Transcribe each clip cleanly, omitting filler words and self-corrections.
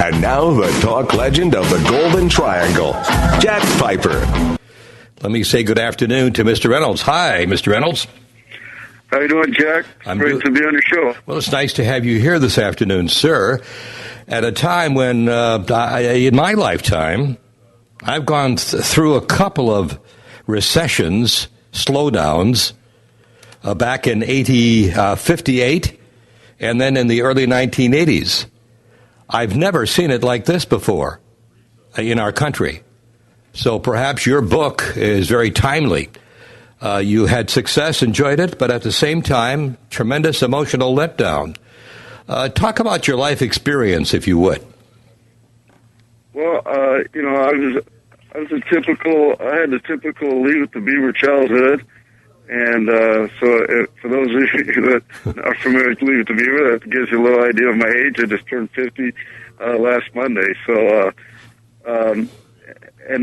And now the talk legend of the Golden Triangle, Jack Piper. Let me say good afternoon to Mr. Reynolds. Hi, Mr. Reynolds. How you doing, Jack? Great to be on your show. Well, it's nice to have you here this afternoon, sir, at a time when, in my lifetime, I've gone through a couple of recessions, slowdowns, back in 58, and then in the early 1980s. I've never seen it like this before in our country. So perhaps your book is very timely. You had success, enjoyed it, but at the same time, tremendous emotional letdown. Talk about your life experience, if you would. Well, I had the typical Leave It to Beaver childhood. And so for those of you that are familiar with Leave It to Beaver, that gives you a little idea of my age. I just turned 50 last Monday. So, and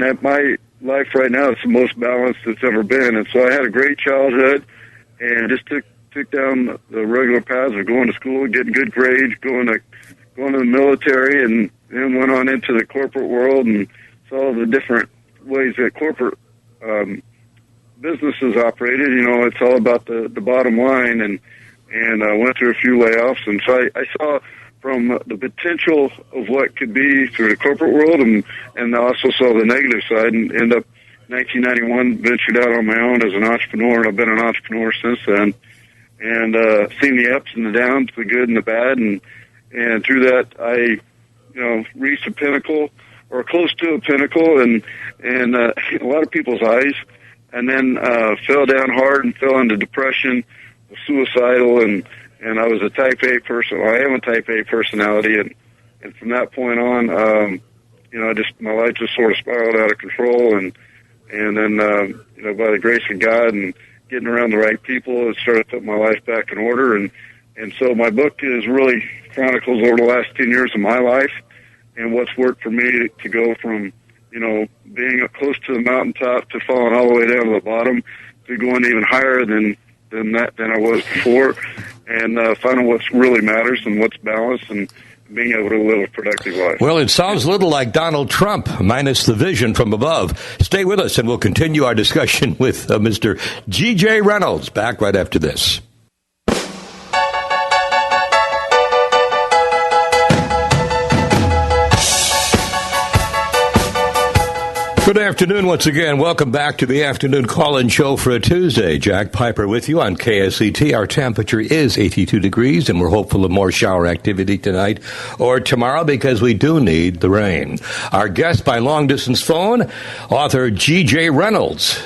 that my life right now is the most balanced it's ever been. And so I had a great childhood and just took down the regular paths of going to school, getting good grades, going to the military, and then went on into the corporate world and saw the different ways that corporate businesses operated. You know, it's all about the bottom line, and I went through a few layoffs, and so I saw from the potential of what could be through the corporate world, and I also saw the negative side, and ended up 1991 ventured out on my own as an entrepreneur, and I've been an entrepreneur since then, and seen the ups and the downs, the good and the bad, and through that I reached a pinnacle or close to a pinnacle, and a lot of people's eyes. And then fell down hard and fell into depression, was suicidal, and I was a Type A person. Well, I am a Type A personality, and from that point on, my life just sort of spiraled out of control, and then by the grace of God and getting around the right people, it started to put my life back in order, and so my book is really chronicles over the last 10 years of my life and what's worked for me to go from being up close to the mountaintop to falling all the way down to the bottom to going even higher than I was before, and finding what really matters and what's balanced and being able to live a productive life. Well, it sounds a little like Donald Trump, minus the vision from above. Stay with us, and we'll continue our discussion with Mr. G.J. Reynolds. Back right after this. Good afternoon once again. Welcome back to the afternoon call-in show for a Tuesday. Jack Piper with you on KSET. Our temperature is 82 degrees, and we're hopeful of more shower activity tonight or tomorrow because we do need the rain. Our guest by long-distance phone, author G.J. Reynolds,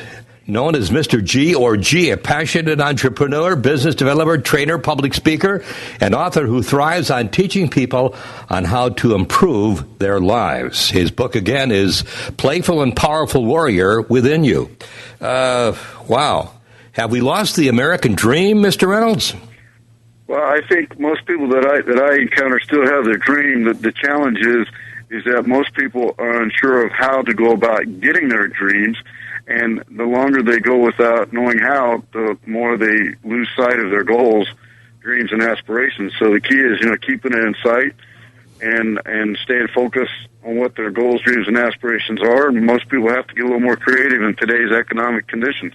known as Mr. G or G, a passionate entrepreneur, business developer, trainer, public speaker, and author who thrives on teaching people on how to improve their lives. His book, again, is Playful and Powerful WARRIOR Within You. Wow. Have we lost the American dream, Mr. Reynolds? Well, I think most people that I encounter still have their dream. The challenge is that most people are unsure of how to go about getting their dreams. And the longer they go without knowing how, the more they lose sight of their goals, dreams, and aspirations. So the key is, keeping it in sight and staying focused on what their goals, dreams, and aspirations are. And most people have to get a little more creative in today's economic conditions.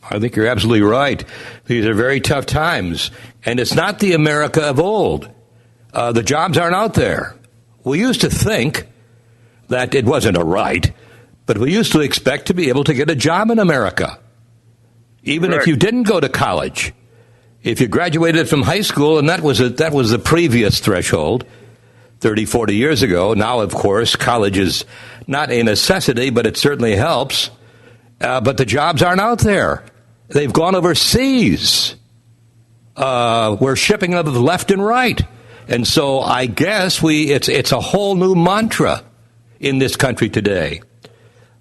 I think you're absolutely right. These are very tough times. And it's not the America of old. The jobs aren't out there. We used to think that it wasn't a right, but we used to expect to be able to get a job in America, even if you didn't go to college. If you graduated from high school, and that was the previous threshold 30, 40 years ago. Now, of course, college is not a necessity, but it certainly helps. But the jobs aren't out there. They've gone overseas. We're shipping them left and right. And so I guess it's a whole new mantra in this country today.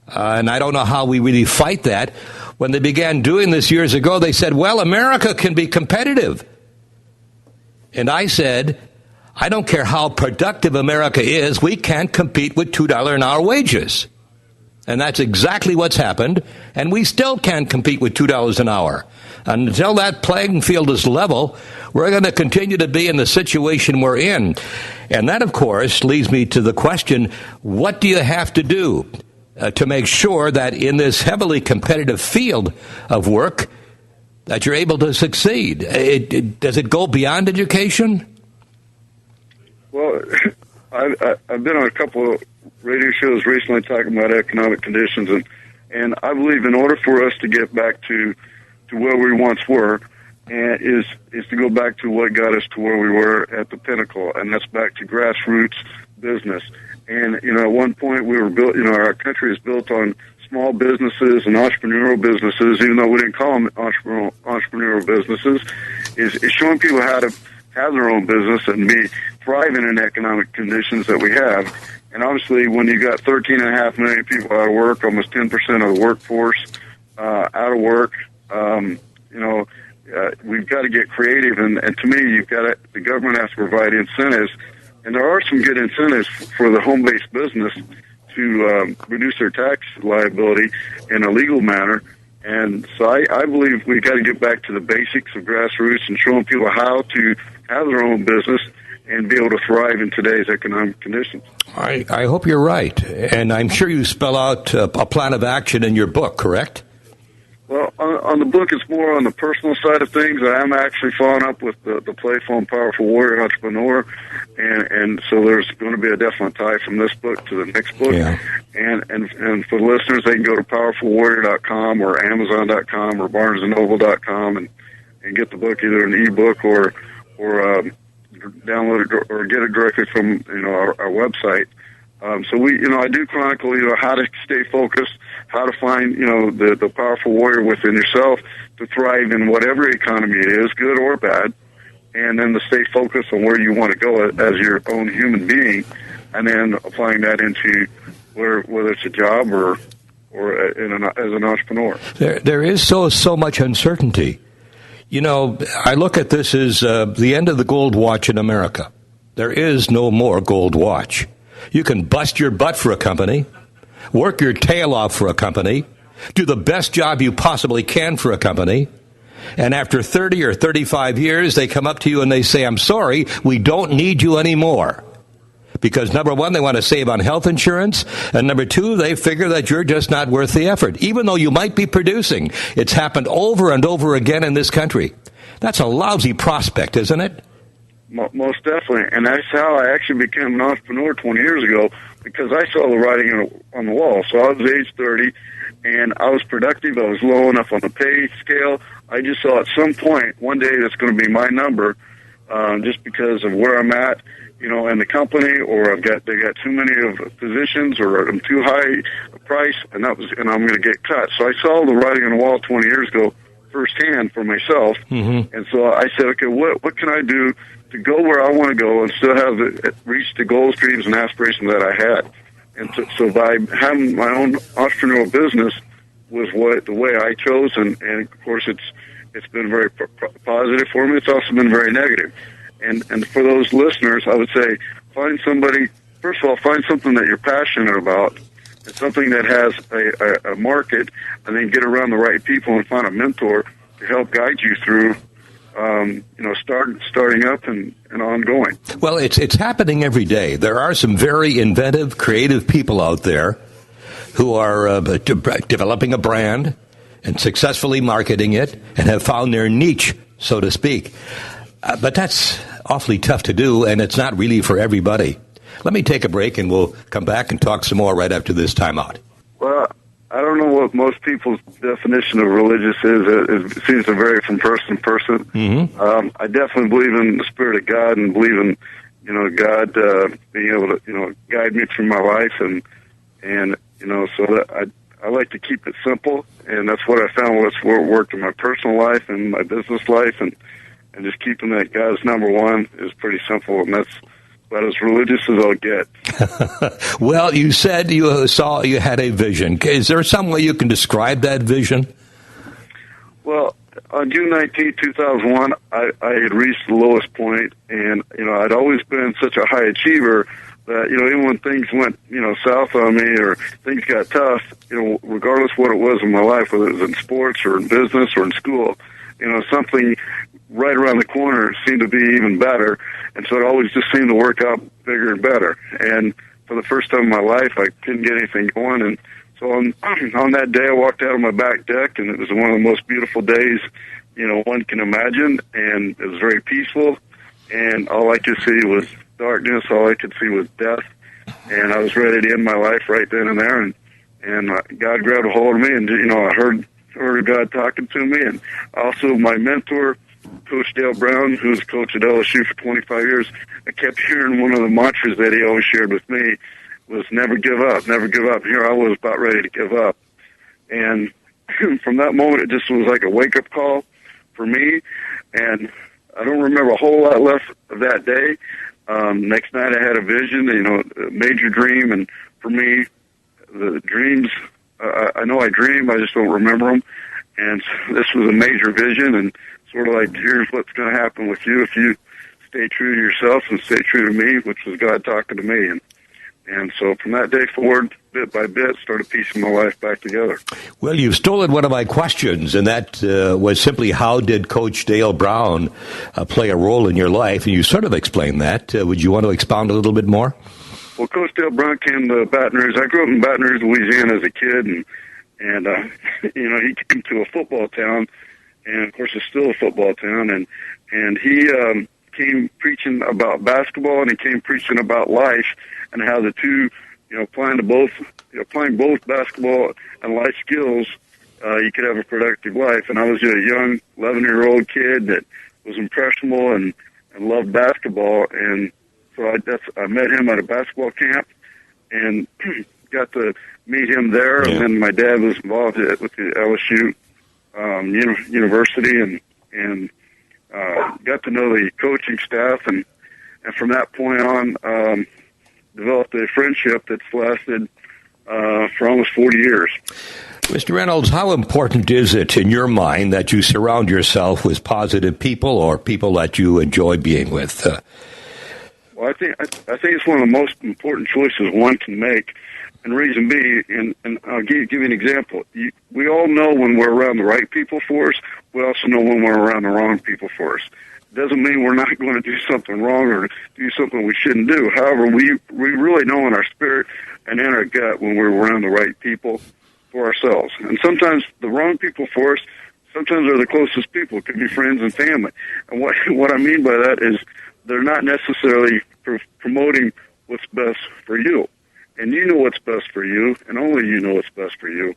And I don't know how we really fight that. When they began doing this years ago, they said, well, America can be competitive. And I said, I don't care how productive America is, we can't compete with $2 an hour wages. And that's exactly what's happened. And we still can't compete with $2 an hour. Until that playing field is level, we're going to continue to be in the situation we're in. And that, of course, leads me to the question, what do you have to do to make sure that in this heavily competitive field of work that you're able to succeed? Does it go beyond education? Well, I've been on a couple of radio shows recently talking about economic conditions, and I believe in order for us to get back to where we once were, is to go back to what got us to where we were at the pinnacle, and that's back to grassroots business. And, at one point we were built, our country is built on small businesses and entrepreneurial businesses, even though we didn't call them entrepreneurial businesses, is showing people how to have their own business and be thriving in economic conditions that we have. And obviously, when you got 13.5 million people out of work, almost 10% of the workforce out of work, we've got to get creative. And to me, the government has to provide incentives. And there are some good incentives for the home-based business to reduce their tax liability in a legal manner. And so I believe we've got to get back to the basics of grassroots and showing people how to have their own business and be able to thrive in today's economic conditions. I hope you're right. And I'm sure you spell out a plan of action in your book, correct? Well, on the book, it's more on the personal side of things. I'm actually following up with the Playful and Powerful WARRIOR Entrepreneur, and so there's going to be a definite tie from this book to the next book. Yeah. And for the listeners, they can go to powerfulwarrior.com or amazon.com or barnesandnoble.com and get the book either an ebook or download it or get it directly from our website. So I do chronicle how to stay focused, how to find the powerful warrior within yourself to thrive in whatever economy it is, good or bad, and then to stay focused on where you want to go as your own human being, and then applying that into whether it's a job or as an entrepreneur. There is so much uncertainty. I look at this as the end of the gold watch in America. There is no more gold watch. You can bust your butt for a company, work your tail off for a company, do the best job you possibly can for a company, and after 30 or 35 years, they come up to you and they say, I'm sorry, we don't need you anymore. Because number one, they want to save on health insurance, and number two, they figure that you're just not worth the effort, even though you might be producing. It's happened over and over again in this country. That's a lousy prospect, isn't it? Most definitely, and that's how I actually became an entrepreneur 20 years ago, because I saw the writing on the wall. So I was age 30, and I was productive. I was low enough on the pay scale. I just saw at some point, one day, that's going to be my number, just because of where I'm at, in the company, or they got too many of positions, or I'm too high a price, and I'm going to get cut. So I saw the writing on the wall 20 years ago firsthand for myself, and so I said, okay, what can I do to go where I want to go and still reach the goals, dreams, and aspirations that I had? And so by having my own entrepreneurial business was the way I chose, and of course it's been very positive for me. It's also been very negative. And for those listeners, I would say find somebody. First of all, find something that you're passionate about, and something that has a market, and then get around the right people and find a mentor to help guide you through starting up and ongoing. Well, it's happening every day. There are some very inventive, creative people out there who are developing a brand and successfully marketing it and have found their niche, so to speak. But that's awfully tough to do, and it's not really for everybody. Let me take a break, and we'll come back and talk some more right after this timeout. Well, I don't know what most people's definition of religious is. It seems to vary from person to person. Mm-hmm. I definitely believe in the Spirit of God and believe in, God being able to, guide me through my life, and so that I like to keep it simple, and that's what I found was what worked in my personal life and my business life, and just keeping that God's number one is pretty simple, and that's about as religious as I'll get. Well, you said you had a vision. Is there some way you can describe that vision? Well, on June 19, 2001, I had reached the lowest point, and, I'd always been such a high achiever that, even when things went, south on me or things got tough, regardless of what it was in my life, whether it was in sports or in business or in school, something right around the corner seemed to be even better. And so it always just seemed to work out bigger and better. And for the first time in my life, I couldn't get anything going. And so on that day, I walked out on my back deck, and it was one of the most beautiful days, one can imagine. And it was very peaceful. And all I could see was darkness. All I could see was death. And I was ready to end my life right then and there. And God grabbed a hold of me, and, I heard God talking to me. And also my mentor, Coach Dale Brown, who's coach at LSU for 25 years, I kept hearing one of the mantras that he always shared with me was never give up, never give up. Here I was about ready to give up. And from that moment, it just was like a wake-up call for me. And I don't remember a whole lot left of that day. Next night I had a vision, a major dream. And for me, the dreams, I know I dream, I just don't remember them. And this was a major vision, and sort of like, here's what's going to happen with you if you stay true to yourself and stay true to me, which was God talking to me. And so from that day forward, bit by bit, started piecing my life back together. Well, you've stolen one of my questions, and that was simply, how did Coach Dale Brown play a role in your life? And you sort of explained that. Would you want to expound a little bit more? Well, Coach Dale Brown came to Baton Rouge. I grew up in Baton Rouge, Louisiana as a kid, and he came to a football town, and of course it's still a football town, and he came preaching about basketball, and he came preaching about life and how the two, applying both basketball and life skills, you could have a productive life. And I was a young 11-year-old kid that was impressionable and loved basketball, and so I met him at a basketball camp and got to meet him there. Yeah. And then my dad was involved with the LSU university, and got to know the coaching staff, and from that point on, developed a friendship that's lasted for almost 40 years. Mr. Reynolds, how important is it in your mind that you surround yourself with positive people or people that you enjoy being with? Well, I think it's one of the most important choices one can make. And reason being, and I'll give you an example. We all know when we're around the right people for us. We also know when we're around the wrong people for us. It doesn't mean we're not going to do something wrong or do something we shouldn't do. However, we really know in our spirit and in our gut when we're around the right people for ourselves. And sometimes the wrong people for us, sometimes are the closest people. It could be friends and family. And what I mean by that is they're not necessarily promoting what's best for you. And you know what's best for you, and only you know what's best for you.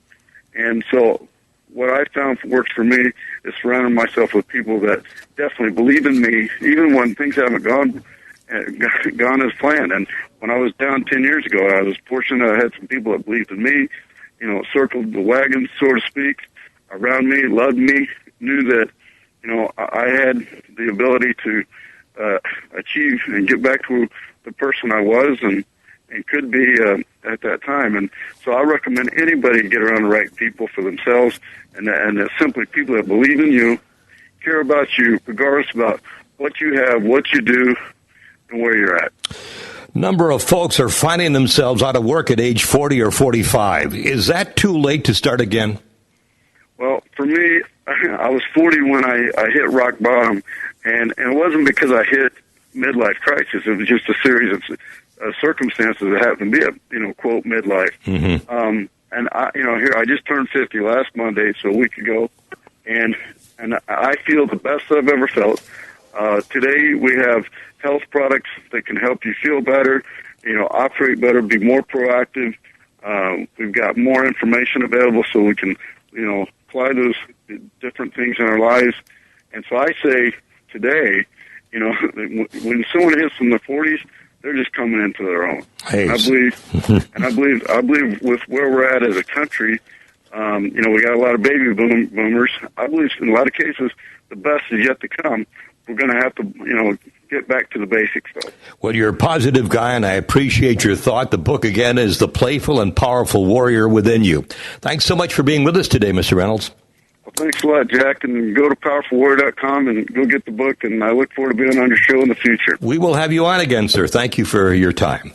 And so what I found works for me is surrounding myself with people that definitely believe in me, even when things haven't gone as planned. And when I was down 10 years ago, I was fortunate I had some people that believed in me, circled the wagon, so to speak, around me, loved me, knew that, I had the ability to achieve and get back to the person I was and could be at that time. And so I recommend anybody get around the right people for themselves, and simply people that believe in you, care about you, regardless about what you have, what you do, and where you're at. Number of folks are finding themselves out of work at age 40 or 45. Is that too late to start again? Well, for me, I was 40 when I hit rock bottom, and it wasn't because I hit midlife crisis. It was just a series of circumstances that happened to be quote, midlife. Mm-hmm. And I just turned 50 last Monday, so a week ago, and I feel the best I've ever felt. Today we have health products that can help you feel better, operate better, be more proactive. We've got more information available so we can, apply those different things in our lives. And so I say today, when someone hits in their 40s, they're just coming into their own. Hey. I believe with where we're at as a country, we got a lot of baby boomers. I believe in a lot of cases the best is yet to come. We're going to have to, get back to the basics, though. Well, you're a positive guy, and I appreciate your thought. The book, again, is The Playful and Powerful Warrior Within You. Thanks so much for being with us today, Mr. Reynolds. Well, thanks a lot, Jack, and go to powerfulwarrior.com and go get the book, and I look forward to being on your show in the future. We will have you on again, sir. Thank you for your time.